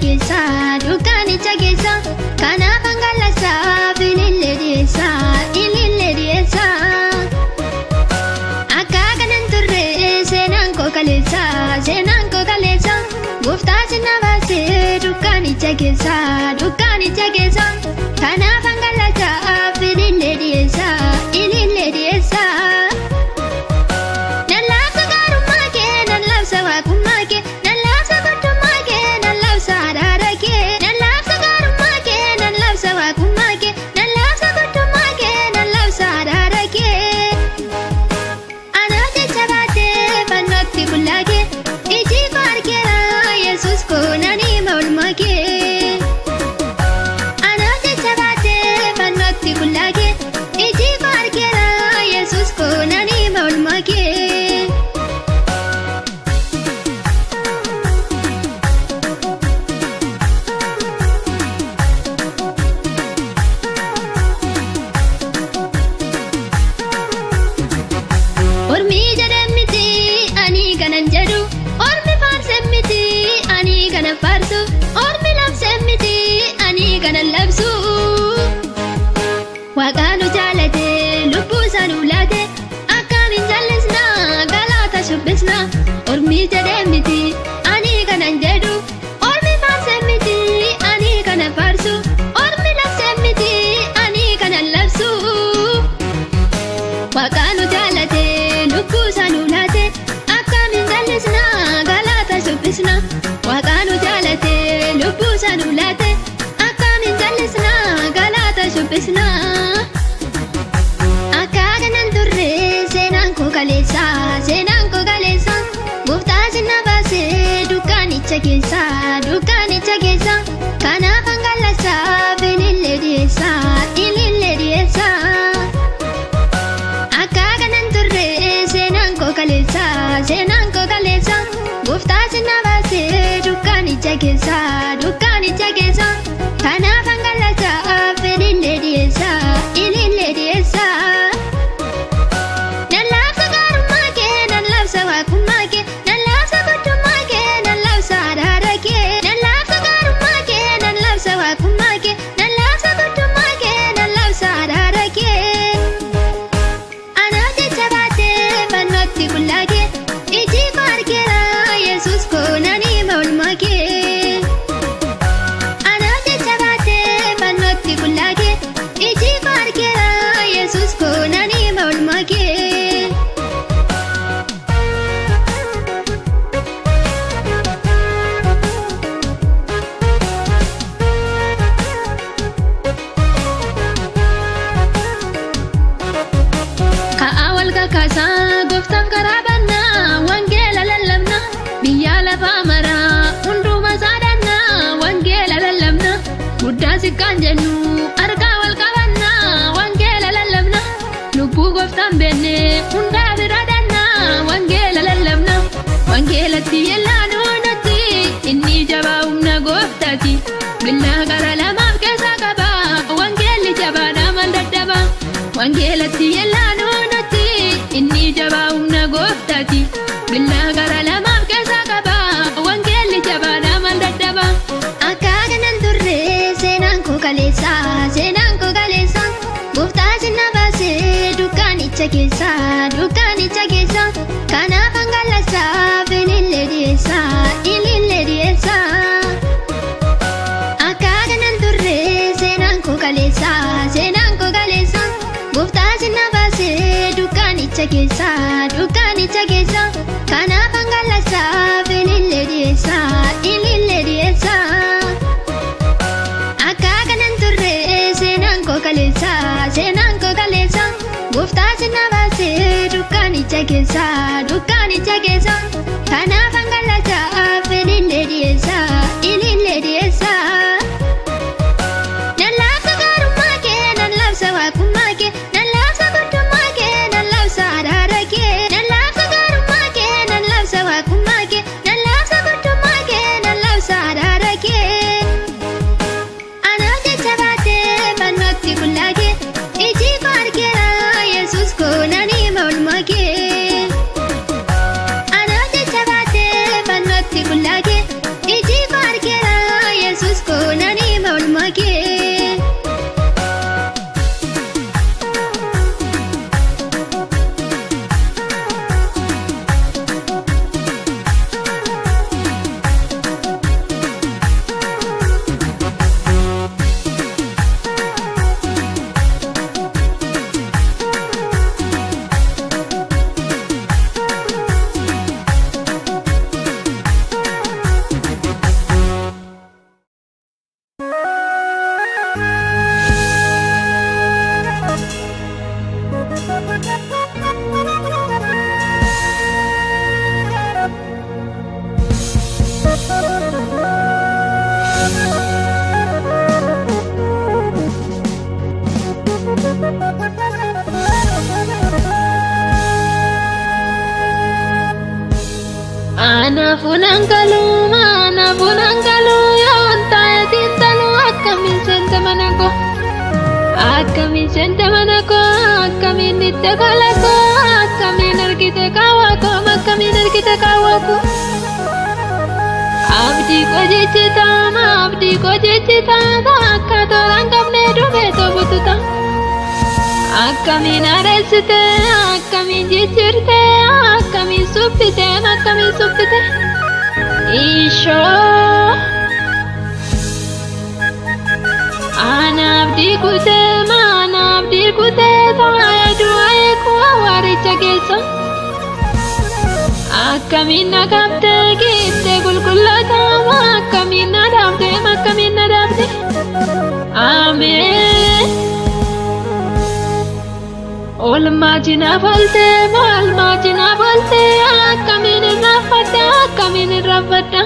keessa dukkaanicha keessa kanaaf hangalasa bilillee dhiyeessa ilillee dhiyeessa akka kanan turre seenaan koo kaleessa gooftaa sinna baasee dukkaanicha keessa kanaaf hangalasa bilillee dhiyeessa ilillee dhiyeessa. Waaqaanu jaalate lubbuu sanuu laate akkamiin jallisna galata shubbisna ormi jedhee miti ani kanan jedhu ormi faarse miti ani kana faarsu ormi labse miti ani kanan labsu. Waaqaanu jaalate lubbuu sanuu laate akkamiin jallisna galata shubbisna Waaqaanu jaalate lubbuu sanuu laate akkamiin jallisna galata shubbisna. Seenaan koo kaleessa gooftaa sinna baasee dukkaanicha keessa kanaaf hangalasa bilillee dhiyeessa ilillee dhiyeessa akka kanan turre seenaan koo kaleessa gooftaa sinna baasee dukkaanicha keessa kanaaf hangalasa bilillee dhiyeessa ilillee dhiyeessa. Gooftaan karaa bannaa wangeela lallabna biyya lafaa maraa hunduma saadannaa wangeela lallabna guddaa siqqaan jennu argaa wal qabannaa wangeela lallabna lubbuu gooftaan beenne hundaa bira dannaa wangeela lallabna wangeelatti yellaan hundatti inni jabaa humna gooftaati billaa gara lamaaf keessa qaba wangeelli jabaadha mal daddaba wangeelatti yellaan hundatti inni jabaa humna gooftaati billaa gara lamaaf keessa qaba wangeelli jabaadha mal daddaba akka kanan turre seenaan koo kaleessa gooftaa sinna baasee dukkaanicha keessa kanaaf hangalasa bilillee dhiyeessa ilillee dhiyeessa akka kanan turre seenaan koo kaleessa gooftaa sinna baasee dukkaanicha keessa kanaaf hangalasa bilillee dhiyeessa ilillee dhiyeessa akka kanan turre seenaan koo kaleessa gooftaa sinna baasee dukkaanicha keessa kanaaf hangalasa bilillee dhiyeessa ilillee dhiyeessa. Ana Ana funangkalu yonta yatintalu akamin sentamanako akamin nittekolako akamin arkite kawako abdi ko jechita akatoran kamne dume to bututa akamin aresite akamin jechirte akamin suppite isho anabdi kute taaya du'ae ko waricha keessa akamin nakabte gitte gulgullata akamin nadabde amen olmajina falte akamin rafata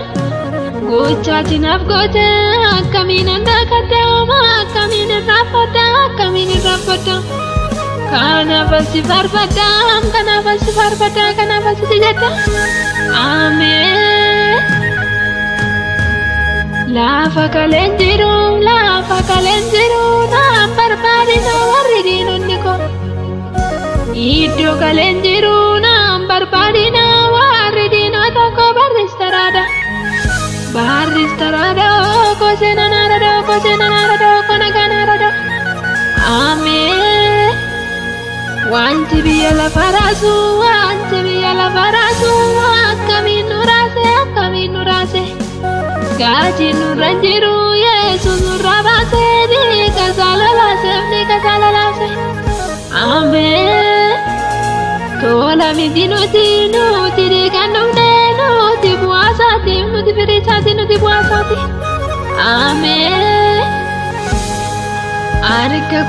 gocha jinaf gote akamin ndakata akamin rafata kana falsifarfata tijata amen lafa kalenjiru na barbadina warridino niko iddo kalenjiru na barbadina warridino tako barristarada kosena narado konaganarado amen wanti biya la farasu akamin nurase gaji nuranjiru yesus nurabase ni kasalalase amen tola nuti dikanumne nuti buasati amen arika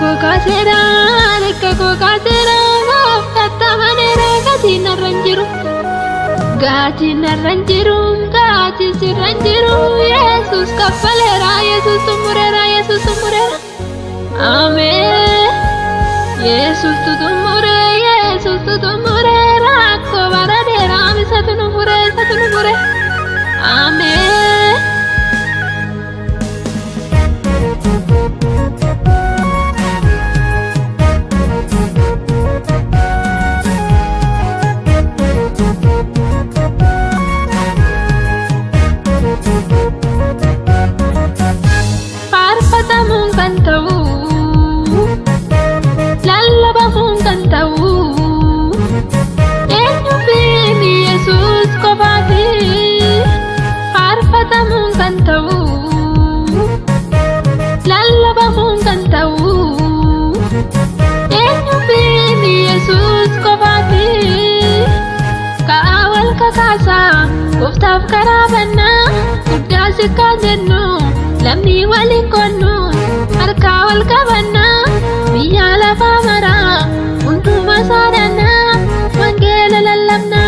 ko kasera kata manera gati naranjiru yesus kafalera yesus tumurera amen yesus tutumurera ko baradera misatunumure amen Kuftaaf karabanna guddaa sikkaa jennu lamni waliin konnu harkaa wal qabanna biyya lafaa maraa hunduma saadhanna wangeela lallabna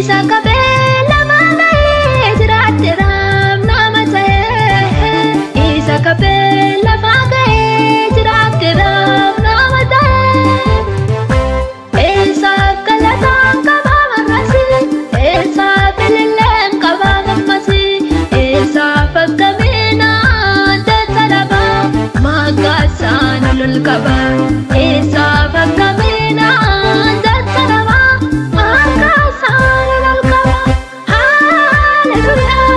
Isa kabela magae jiraatiram nama ta'e. Isa kabela magae jiraatiram nama ta'e. Isa kalatan kaba marasi. Isa bililem kaba mamasi. Isa pagkamina tataraba magasan ulul kaba. Isa pagkamina tataraba magasan ulul kaba. Hallelujah,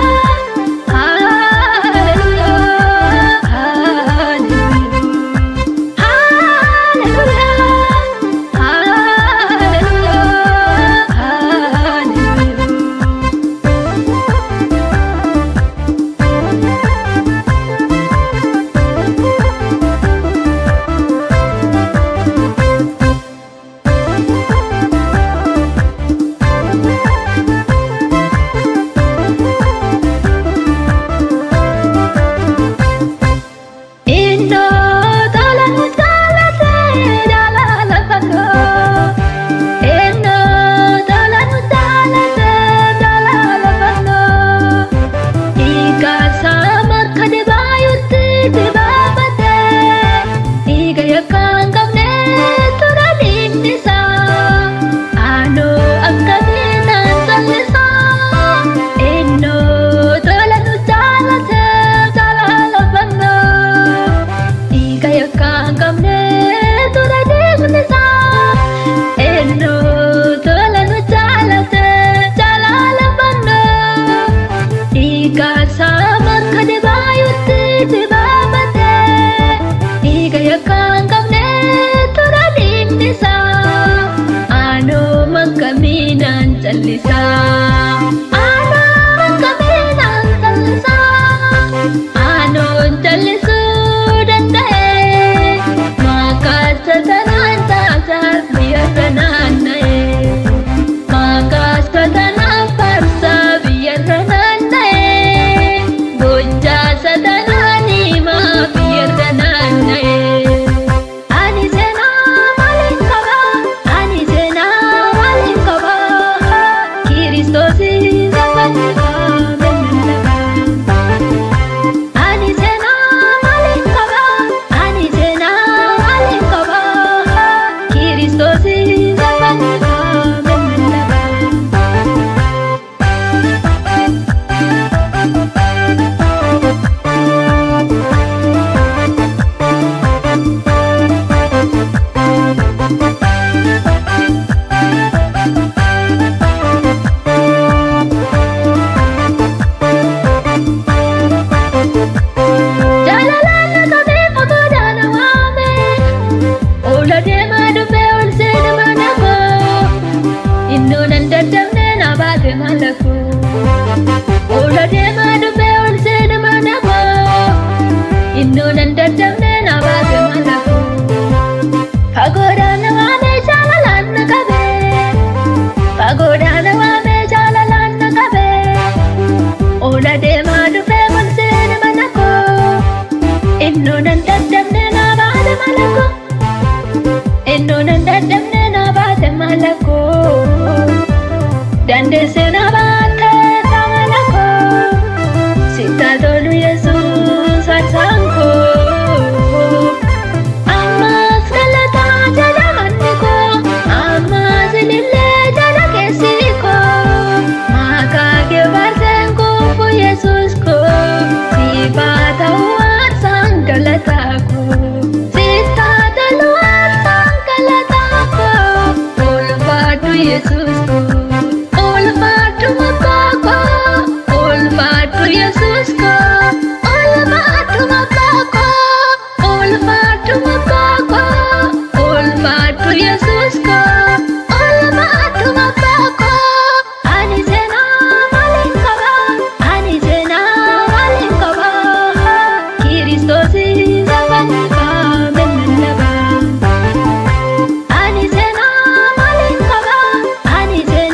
hallelujah, hallelujah, hallelujah, Indo talan talate dalala pano. Indo talan talate dalala pano. Ika sama kadibayutti dibabate. Ika yakang kamne turaling nisa. Ano ang kaminan talisa. Indo talan talate dalala pano. Ikaya kamne turaling nisa. Eno tulanu jalate jalala pano. Ika sama kadibayutti dibabate. Ikaya kamne turaling nisa. Ano magkaminan talisa. Ano magkaminan talisa. Ano talisu dandae. Maka satanan tasar biar rananae. Maka satanan parsa biar rananae. Bunja satanan ima biar rananae. Ani sena maling kaba, ani sena maling kaba. Kiristosi zaman kamen laba. Ani sena maling kaba, ani sena maling kaba. Kiristosi zaman kamen laba. Jalalana kami pagoda na wame. Ola de madupe ulse de manako. Inno nandadamne na bate malako. Ola de madupe ulse de manako. Inno nandadamne na bate malako. Pagoda na wame jalalana kabe. Pagoda na wame jalalana kabe. Ola de madupe ulse de manako. Inno nandadamne na bate malako. Inno nandadamne na bate malako. Dandese na bate malako. Sita tolu Yesus atsangko. Amas kalata jala maniko. Amas lille jala kesiko. Maka kebarsenko po Yesus ko. Sipa tawat sang kalataku. Sita taluat sang kalataku. Olfatu Yesus ko. Olfatu mapako. Olfatu Yesus ko. Olfatu mapako. Olfatu mapako. Olfatu Yesus ko. Olfatu mapako. Ani sena maling kaba. Ani sena maling kaba. Kiristosi zaman kamen laba. Ani sena maling kaba. Ani sena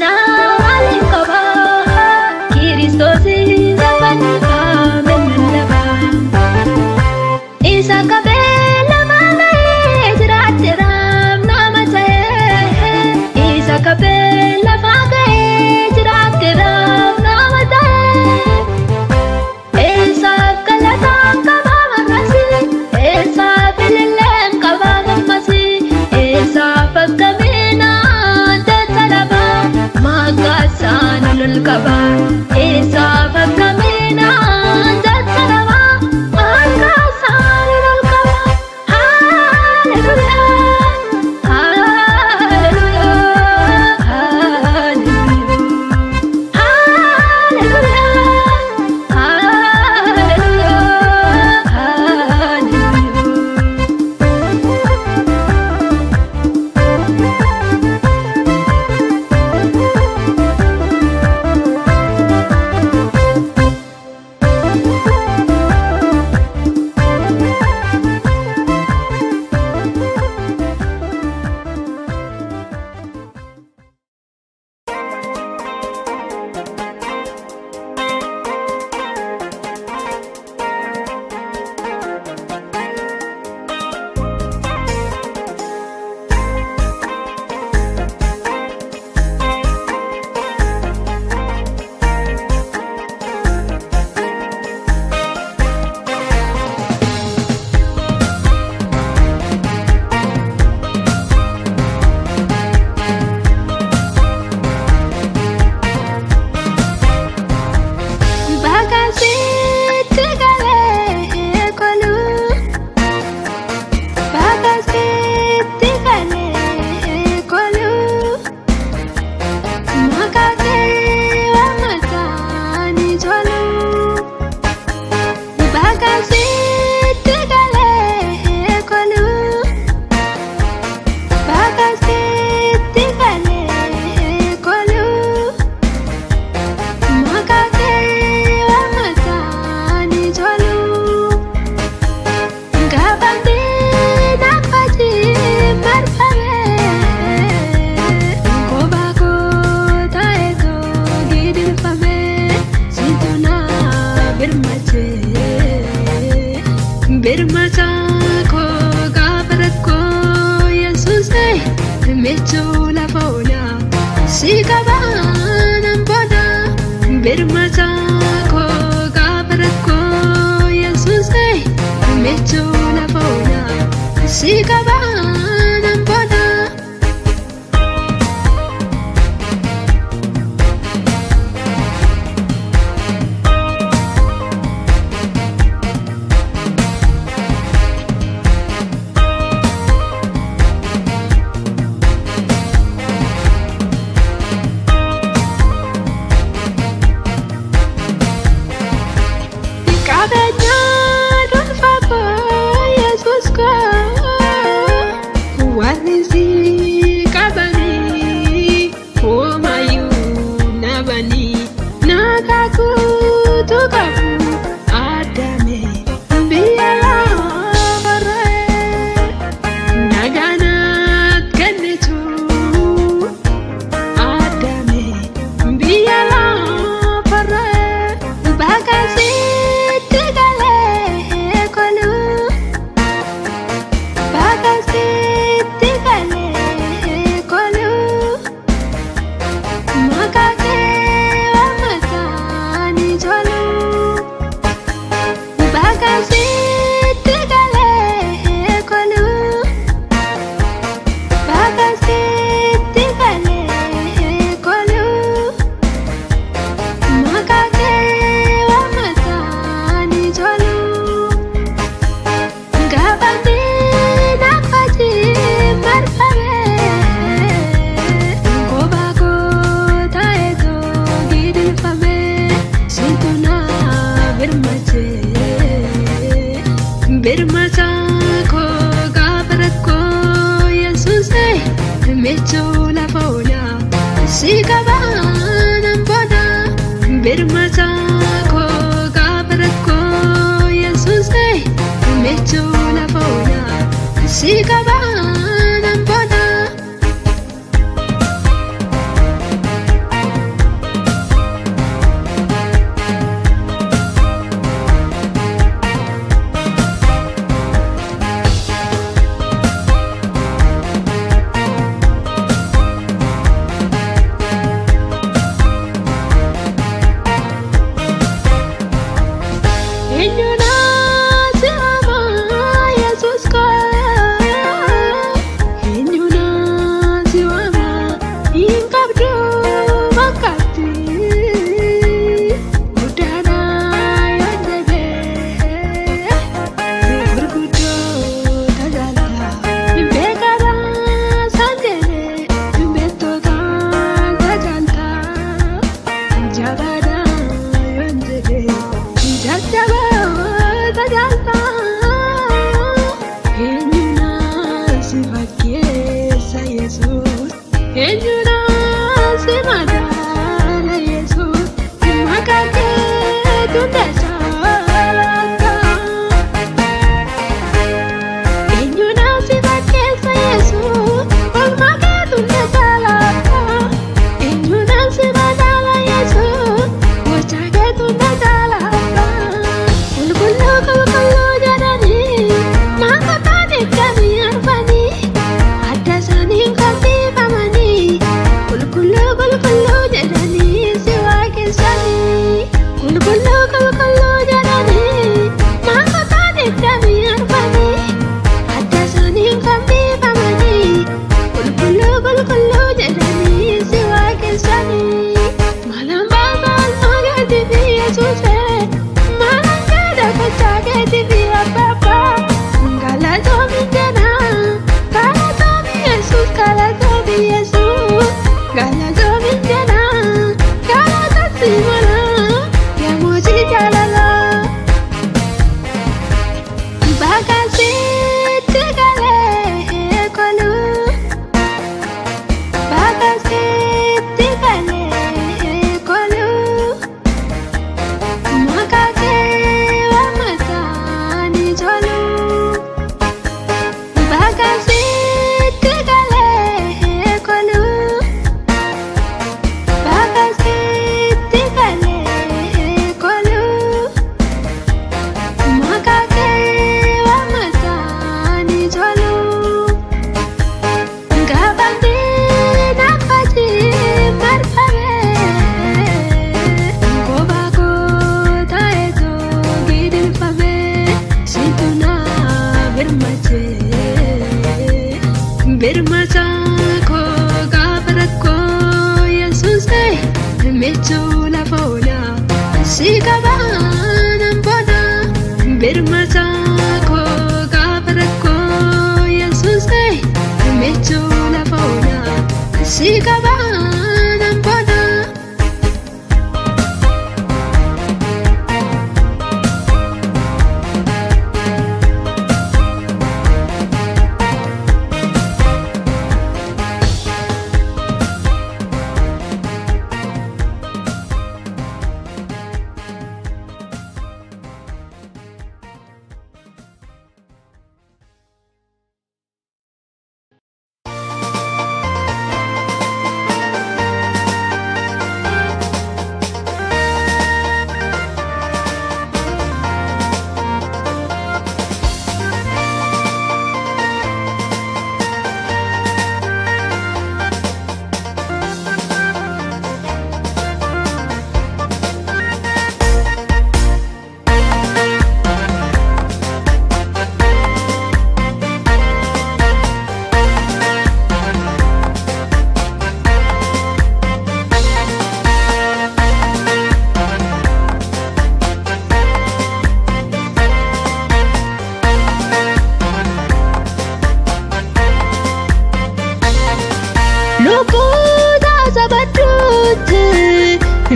القبا إيسا فكمينا جسرما أنك سار القبا هاللويا هاللويا هاللويا هاللويا jabada yonjede jajaba tajalta enyuna sifakke sa Jesus enyuna simada la Jesus makake tundasa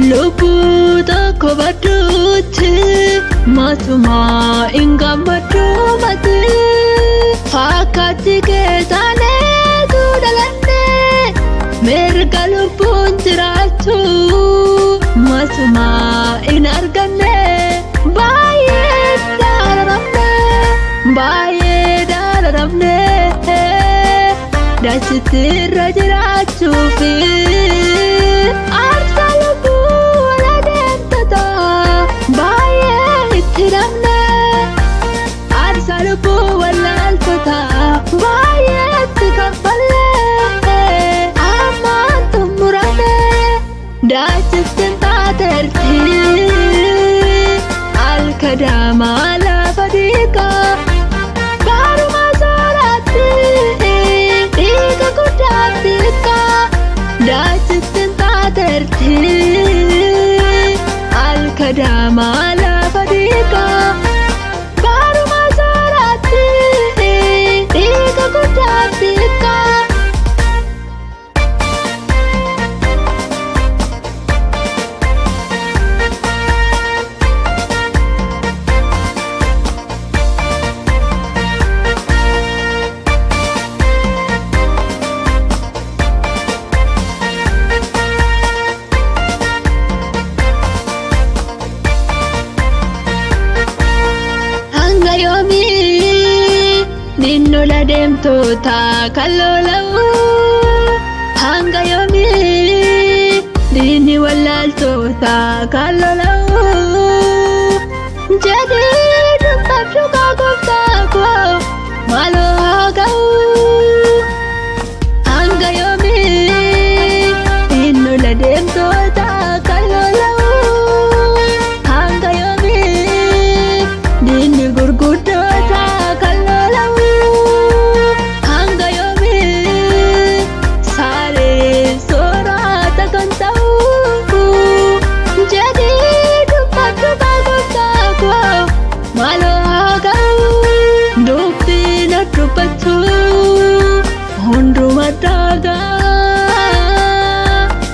Luputa kobaduti matuma inga madumati hakati ke tane tu dalane merga lupun tiratu matuma inargane baye daramne dasitir rajiratu fi Al-Kadama la fadika baru masalati ika kudatika dacik cinta terti Al-Kadama la fadika baru masalati ika kudatika deemtoota kan lola'u hanga yoomii diinni wallaaltoota kan lola'u jedhee dubbachuu gooftaa koo maaloo haa ga'u hanga yoomii diinni lola deemtoota kan lola'u hanga yoomii diinni gurguddoota kan lola'u hanga yoomii saaree soorata kan ta'u jedhee dubbachuu gooftaa koo maaloo haa ga'u dubbiin dubbachuu hunduma dhaagaa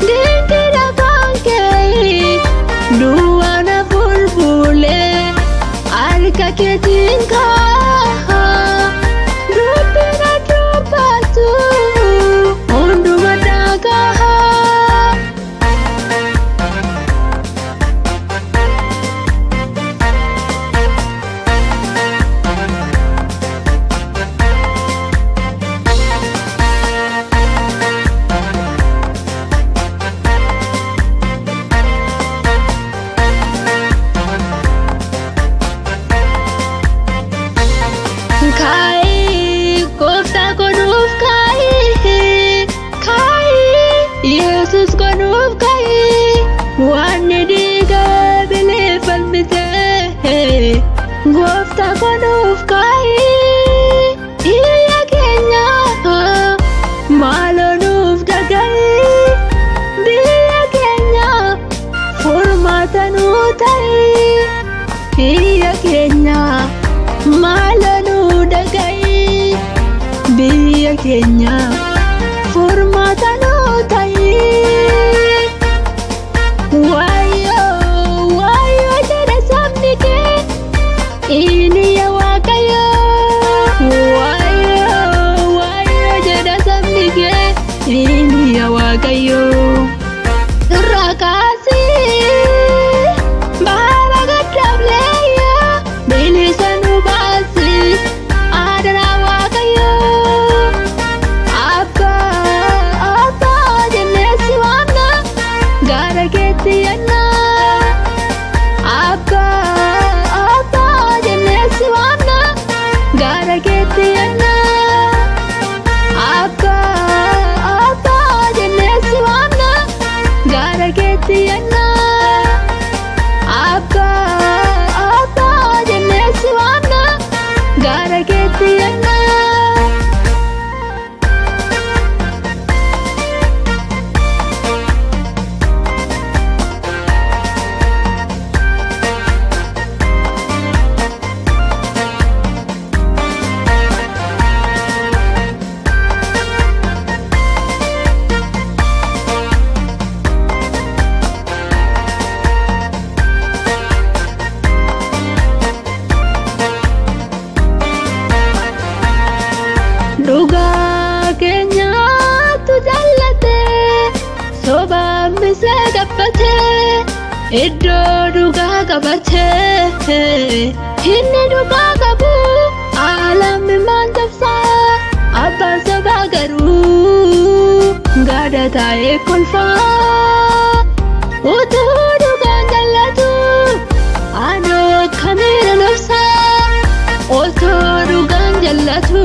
dinqii kan kee duwwaana bulbulee harka keetiin kaa dubbiin dubbachuu hunduma dhaagaa. Kai gooftaa konuuf kai Yesus konuuf kai waan dhiiga bilee falmite gooftaa konuuf kai iyya keenya maaloo nuuf dhaga'i biyya keenya furmaata nuu ta'i iyya keenya maaloo nuu dhaga'i biyya keenya furmaata nuu ta'i waayoo jedha sabni kee inni yaa Waaqayyo waayoo jedha sabni kee inni yaa Waaqayyo irraa kaasii baara gaddaablee bilisa nu baasi aadaa Waaqayyo abbaa jennee si waamna gara keetti yanna abbaa jennee si waamna gara keetti yanna abbaa jennee si waamna gara keetti yanna abbaa jennee si waamna gara keetti yanna. Dhugaa keenyaatu jallate sobaan bisee gabbate iddoo dhugaa qabate inni dhugaa qabu aalamni maan cabsaa abbaan sobaa garuu gaada taa'ee kolfaa utuu dhugaan jallatu anoo akkamiin nobsaa otoo dhugaan jallatu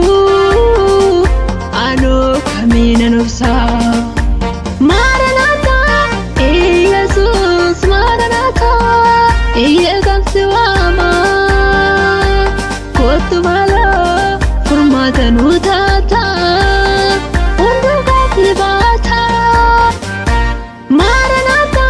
anoo kamiin nobsaa. Maranatha Yesus Maranatha Yekamsi waama kottu maaloo furmaata nuu taata hundumaatti baata. Maranatha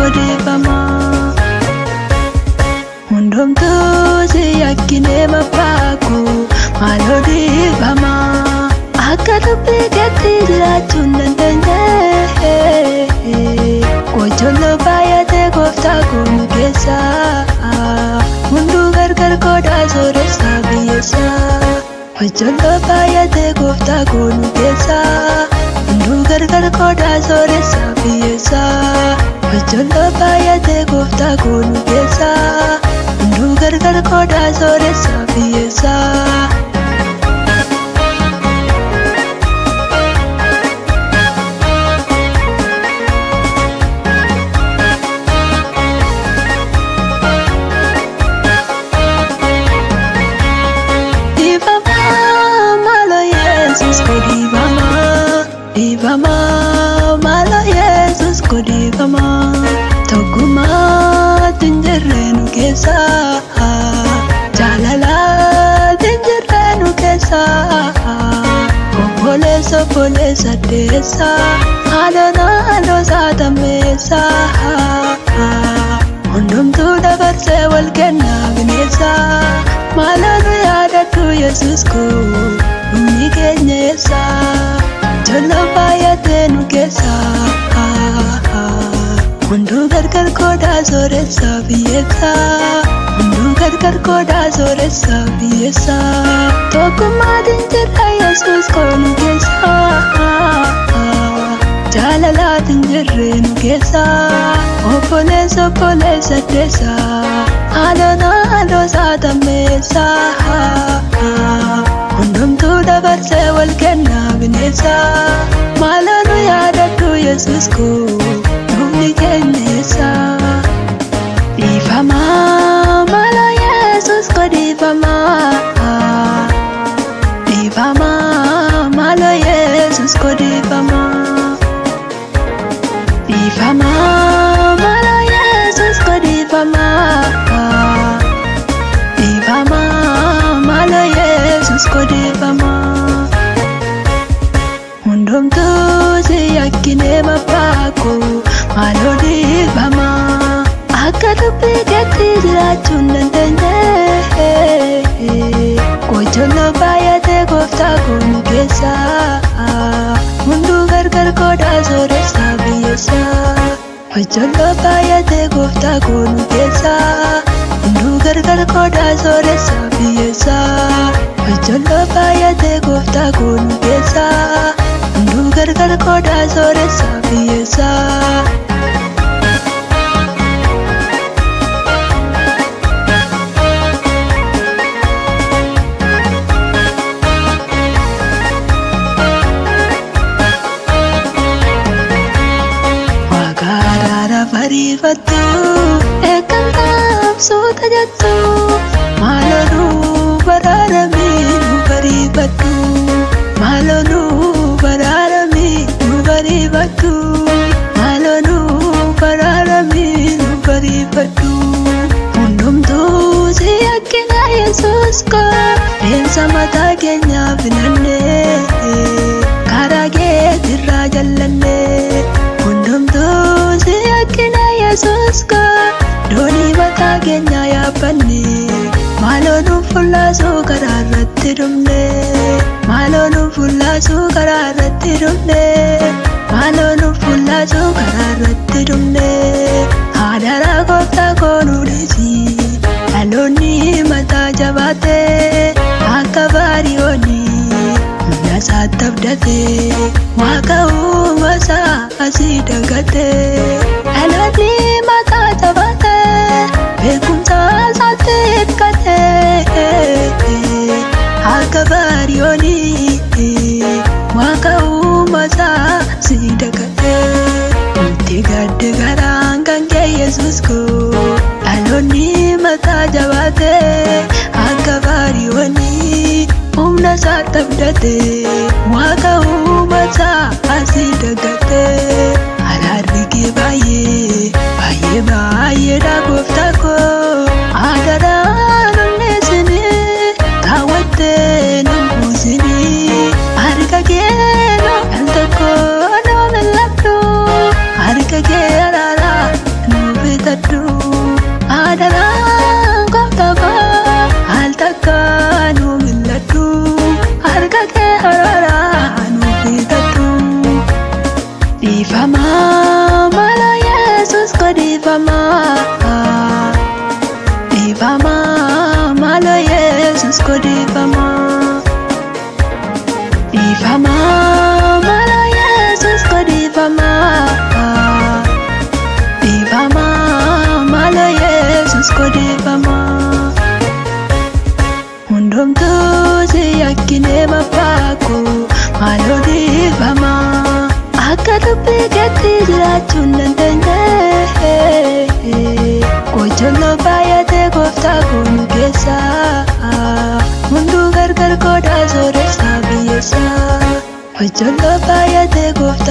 kodifama Hundumtu si yakkine mapaku malodifama Akka dubbi keetti jiraachuun dandeenye Qojollo baay'ate gooftaa koonu keessa Hunduu gargar qodaa sooressa biyyeessa Qojollo baay'ate gooftaa koonu keessa Hunduu gargar qodaa sooressa biyyeessa Qojollo baay'ate gooftaa koonu keessa Hunduu gargar qodaa sooressa biyyeessa Kodifama Toguma tinjerenu kesa Jalala tinjerenu kesa Polesa desa Alona alosa tamesa Hundumtu dabarse walkenna binesa Malanu yaadatu Yesus ko Umni kenyesa Jalla baay'atenu kesa Hunduu gargar qodaa sooressa biyyeessa Hunduu gargar qodaa sooressa biyyeessa Tokkummaatiin jirra Yesuus koonu keessa Jaalalaatiin jirreenu keessa Obboleessa deessa Haalona haaloosaa tammeessa Hundumtuu dabarsee wal kennaa bineensa Maalaanu yaadadhu Yesuus koo Numni kenneessa Dhiifama maala Yesuus koo dhiifama Dhiifama maala Yesuus koo dhiifama Dhiifama maala Yesuus koo dhiifama Dhiifama maala Yesuus koo dhiifama Hundumtuu si yakkine mabbaako maaloo dhiifama Akka dubbii keetti jiraachuun dandeenye Qojollo baay'ate gooftaa koonu keessa Hunduu gargar qodaa sooressa biyyeessa Qojollo baay'ate gooftaa koonu keessa Hunduu gargar qodaa sooressa biyyeessa Qojollo baay'ate gooftaa koonu keessa Hunduu gargar qodaa sooressa biyyeessa Farifatu ekantam suuta jattu maalonu baraarami nu farifatu maalonu baraarami nu farifatu maalonu baraarami nu farifatu hundumtuu si yakkina Yesuus koo deemsa mataa keenya finanne karaa keetirraa jallanne hundumtuu si yakkina Yesuus koo doonii mataa keenya yaabbanne maaloo nu fullaasuu karaa irratti dhumne maaloo nu fullaasuu karaa irratti dhumne maaloo nu fullaasuu karaa irratti dhumne haadharaa gooftaa koo nu dhiisi dhaloonni mataa jabaate akka baariyooni humna isaatti abdate waaqa uumasaa asii dagate dhaloonni mataa jabaate beekumsa isaatti hirkate akka baariyooni waaqa uumasaa asii dagate nuti gadde garaan kan kee Yesuus koo dhaloonni mataa jabaate akka baariyooni humna isaatti abdate waaqa uumasaa asii dagate araarri kee baay'eedha gooftaa koo aadaraan onneesini kaawwattee nun buusini harka kee nu al tokko nu mil'adhu harka kee araaraa nu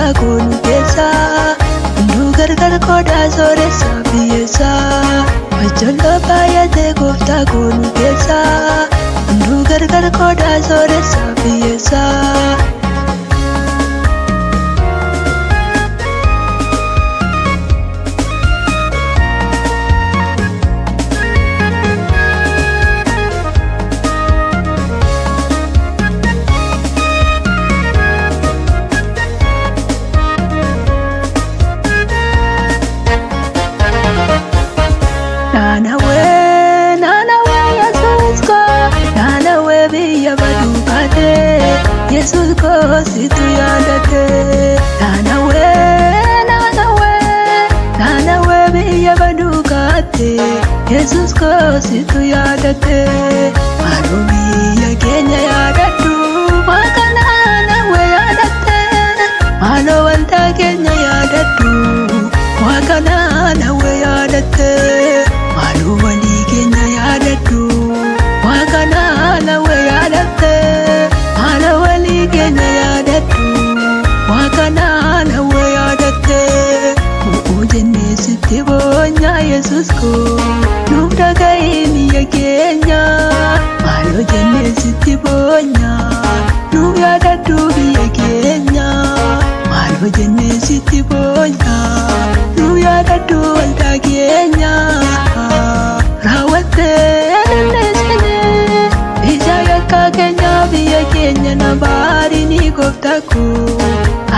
gooftaa kun keessa hunduu gargar qodaa sooressa biyyeessa ijoollee baay'atee gooftaa kun keessa hunduu gargar qodaa sooressa biyyeessa. Yesus ko situ yaadate naanawe biyya baduukaate Yesus ko situ yaadate maaloo biyya keenya yaadadhu waaqa naanawe yaadate maaloo wanta keenya yaadadhu waaqa naanawe yaadate maaloo walii keenya yaadadhu waaqa naanawe yaadate Kenya yaadadhu waaqana nawe yaadatte jennee sitti boonyaa Yesus ko nuuf dhaga'ii biyya keenya maaloo jennee sitti boonyaa nuuf yaadadhu biyya keenya maaloo jennee sitti boonyaa nuuf yaadadhu waldaa keenya raawwattee dandeessine ija yakka keenya biyya keenya nabaarini gooftaa koo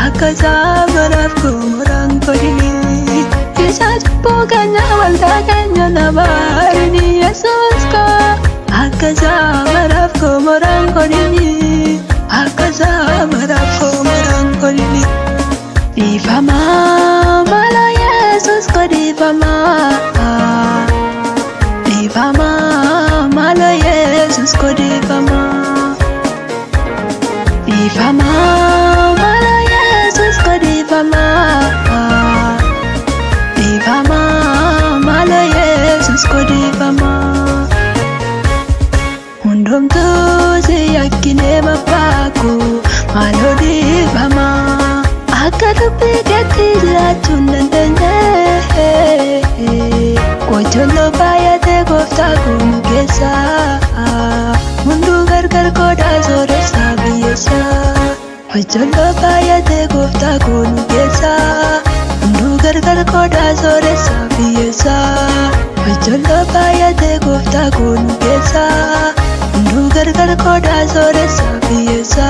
akka saamanaaf koomoraan godhini ija cubbuu keenya waldaa keenya nabaarini Yesus koo akka saamanaaf koomoraan godhini akka saamanaaf koomoraan godhini dhiifamaa mala Yesus koo dhiifamaa mala Yesus koo dhiifamaa mala Yesus ko dhiifamaa mala Yesus ko dhiifamaa hundumtuu si yakkinee mabbaako maaloo dhiifamaa akka dubbii keetti jiraachuun dandeenye qocholloo baay'atee gooftaa kun keessa hunduu gargar qodaa sooressa biyyeessa qocholloo baay'atee gooftaa kun keessa hunduu gargar qodaa sooressa biyyeessa qocholloo baay'atee gooftaa kun keessa hunduu gargar qodaa sooressa biyyeessa.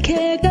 Okay.